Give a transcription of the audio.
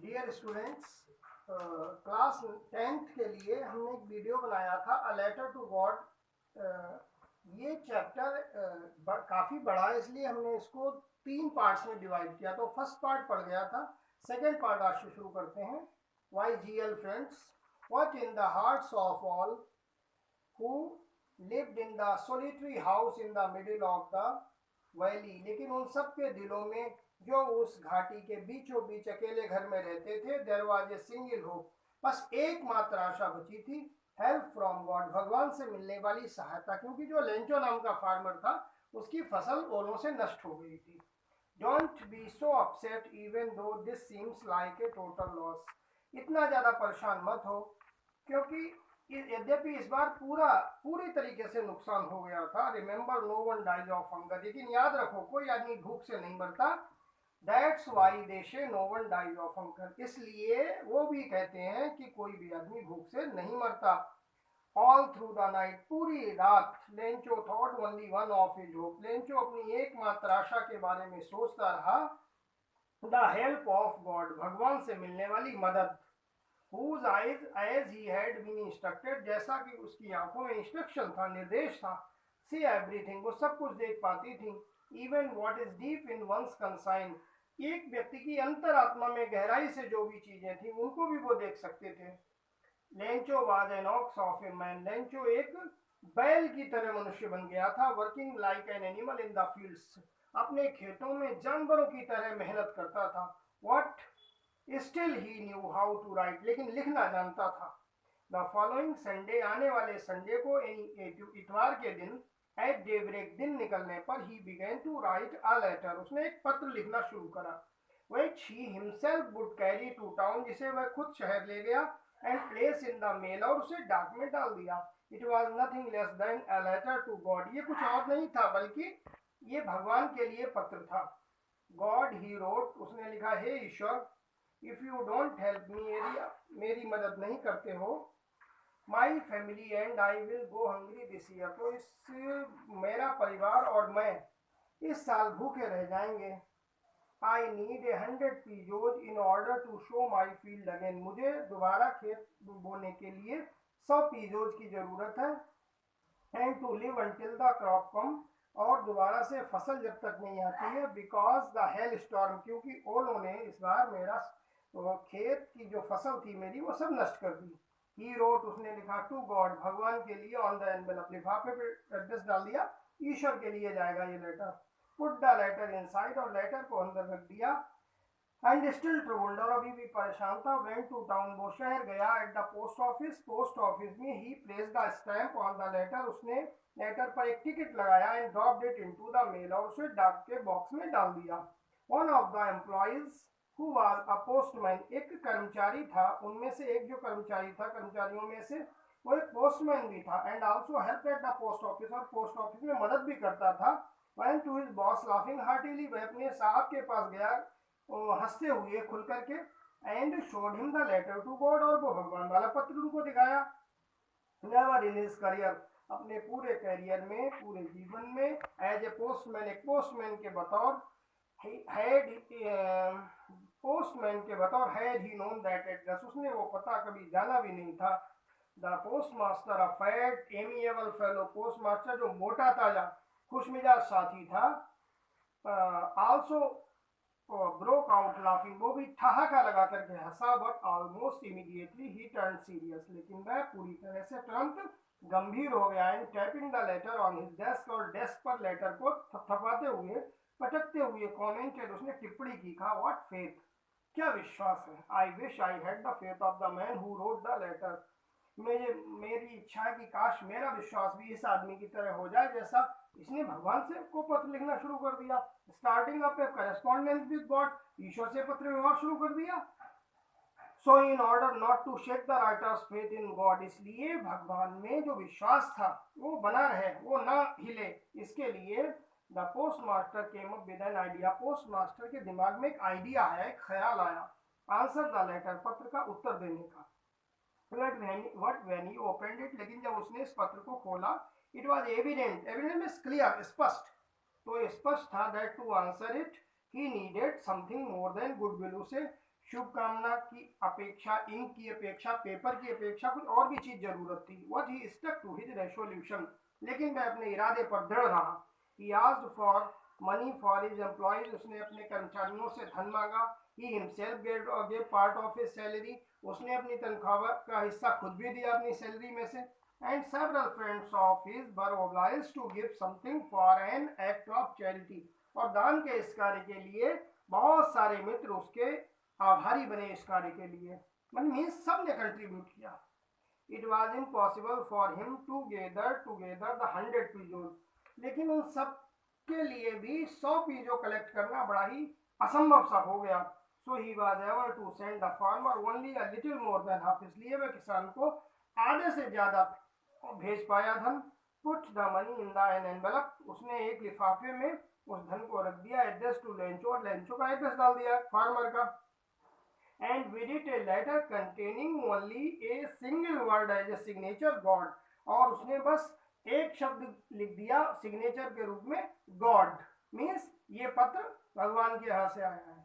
Dear students, class 10th के लिए हमने एक वीडियो बनाया था अ लेटर टू गॉड। ये चैप्टर काफ़ी बड़ा है, इसलिए हमने इसको 3 पार्ट्स में डिवाइड किया। तो फर्स्ट पार्ट पढ़ गया था, सेकेंड पार्ट आज से शुरू करते हैं। Y G L friends, what in the hearts of all who lived in the solitary house in the middle of the valley. लेकिन उन सब के दिलों में जो उस घाटी के बीचों बीच अकेले घर में रहते थे, there was a single hope, बस एकमात्र आशा बची थी, हेल्प फ्रॉम गॉड, भगवान से मिलने वाली सहायता, क्योंकि जो लेंचो नाम का फार्मर था उसकी फसल ओलों से नष्ट हो गई थी। Don't be so upset even though this seems like a total loss. इतना ज़्यादा परेशान मत हो, क्योंकि यद्यपि इस बार पूरी तरीके से नुकसान हो गया था। Remember no one dies of hunger, लेकिन याद रखो कोई आदमी भूख से नहीं मरता। That's why they say no one dies of hunger, इसलिए वो भी कहते हैं कि कोई भी आदमी भूख से नहीं मरता। ऑल थ्रू द नाइट, पूरी रात, Lencho thought only one of his hope, Lencho अपनी एकमात्र आशा के बारे में सोचता रहा, द हेल्प ऑफ गॉड, भगवान से मिलने वाली मदद। whose eyes as he had been instructed, जैसा कि उसकी आंखों में इंस्ट्रक्शन था, निर्देश था, see everything, वो सब कुछ देख पाती थी, even what is deep in one's conscience, एक व्यक्ति की अंतरात्मा में गहराई से जो भी चीजें थी उनको भी वो देख सकते थे। Lencho was an ox of a man, Lencho एक बैल की तरह मनुष्य बन गया था। Working like an animal in the fields, अपने खेतों में जानवरों की तरह मेहनत करता था। What still he knew how to write, लेकिन लिखना जानता था। द फॉलोइंग संडे, आने वाले संडे को, इतवार के दिन, एट डेब्रेक, दिन निकलने पर, he began to write a letter, उसने एक पत्र लिखना शुरू करा। which he himself would carry to town, जिसे वह खुद शहर ले गया, and place in the mail, और उसे डाक में डाल दिया। it was nothing less than a letter to God, ये कुछ और नहीं था बल्कि ये भगवान के लिए पत्र था। God he wrote, उसने लिखा, हे ईश्वर, if you don't help me, मेरी मदद नहीं करते हो, my family and I will go hungry this year, तो मेरा परिवार और मैं इस साल भूखे रह जाएंगे। I need 100 pesos in order to sow my field again, मुझे दोबारा खेत बोने के लिए 100 पीजोज की जरूरत है। And to live until the crop come, और दोबारा से फसल जब तक नहीं आती है। बिकॉज द हेल स्टॉर्म, क्योंकि ओलों ने इस बार मेरा खेत की जो फसल थी मेरी वो सब नष्ट कर दी। ही रोट, उसने लिखा, टू गॉड, भगवान के लिए, ऑन द एनवेलप, लिफाफे पे एड्रेस डाल दिया, ईश्वर के लिए जाएगा ये letter. Put the letter inside, और लेटर को अंदर रख दिया। एंड स्टिल ट्रबल्ड, और अभी भी परेशान था। वेंट टू टाउन, वो शहर गया। At the post office, post office में, he place the stamp on the letter, उसने लेटर पर एक टिकट लगाया। And dropped it into the mail, और उसे डाक के बॉक्स में डाल दिया। One of the employees who was a postman, एक कर्मचारी था, उनमें से एक जो कर्मचारी था, कर्मचारियों में से वो एक पोस्टमैन भी था। And also help at the post office, और पोस्ट ऑफिस में मदद भी करता था। Went to his boss laughing heartily, वह अपने साहब के पास गया हंसते हुए, खुल करके। And showed him the letter to God, और वो भगवान वाला पत्र उनको दिखाया। नेवर इन हिज करियर, अपने पूरे करियर में, पूरे जीवन में, एज ए पोस्टमैन, एक पोस्टमैन के बतौर, पोस्टमैन के बतौर, had he known that address, उसने वो पता कभी जाना भी नहीं था। The post master, a fat amiable fellow, post master जो मोटा ताजा खुशमिजाज साथी था, आल्सो ब्रोक आउट लाफिंग, वो भी ठहाका लगा करके हंसा। But almost immediately he turn serious, लेकिन वह पूरी तरह से तुरंत गंभीर हो गया। And tapping the letter on his desk, और डेस्क पर लेटर को थपथपाते हुए, पटकते हुए, कॉमेंटेड, उसने टिप्पणी की, कहा, व्हाट फेथ, क्या विश्वास है। I wish I had the faith of the man who wrote the letter, मेरी इच्छा है कि काश मेरा विश्वास भी इस आदमी की तरह हो जाए जैसा इसने भगवान से को पत्र लिखना शुरू कर दिया। Starting up a correspondence with God, ईश्वर से पत्र व्यवहार शुरू कर दिया। So in order not to shake the writer's faith in God, इसलिए भगवान में जो विश्वास था वो बना रहे, वो ना हिले, इसके लिए the post master came up with an idea, post master के दिमाग में एक आइडिया आया, एक ख्याल आया। आंसर द लेटर, पत्र का उत्तर देने का। But when he opened it, लेकिन जब उसने इस पत्र को खोला, it was evident, evident means clear, स्पष्ट, तो स्पष्ट था, that to answer it he needed something more than goodwill, उसे शुभकामना की अपेक्षा, इंक की अपेक्षा, पेपर की अपेक्षा कुछ और भी चीज जरूरत थी। What he stuck to his resolution, लेकिन वह अपने इरादे पर दृढ़ रहा। He asked for money for his employees, उसने अपने कर्मचारियों से धन मांगा। He himself gave part of his salary, उसने अपनी तनख्वाह का हिस्सा खुद भी दिया अपनी सैलरी में से। And several friends of his were obliged to give something for an act of charity, और दान के इस कार्य के लिए बहुत सारे मित्र उसके आभारी बने इस कार्य के लिए। मीन्स सब ने कंट्रीब्यूट किया। It was impossible for him to gather together the 100 pesos, लेकिन उन सब के लिए भी 100 पीजो कलेक्ट करना बड़ा ही असंभव सा हो गया। So he was ever to send the farmer only a little more than half, इसलिए वह किसान को आधे से ज्यादा भेज पाया धन। Put the money in the an envelope, उसने एक लिफाफे में उस धन को रख दिया। एड्रेस टू लेंचो, और लेंचो का एड्रेस डाल दिया फार्मर का। And with it a letter containing only a single word as a signature God, और उसने बस एक शब्द लिख दिया सिग्नेचर के रूप में गॉड, मीन्स ये पत्र भगवान के यहाँ से आया है।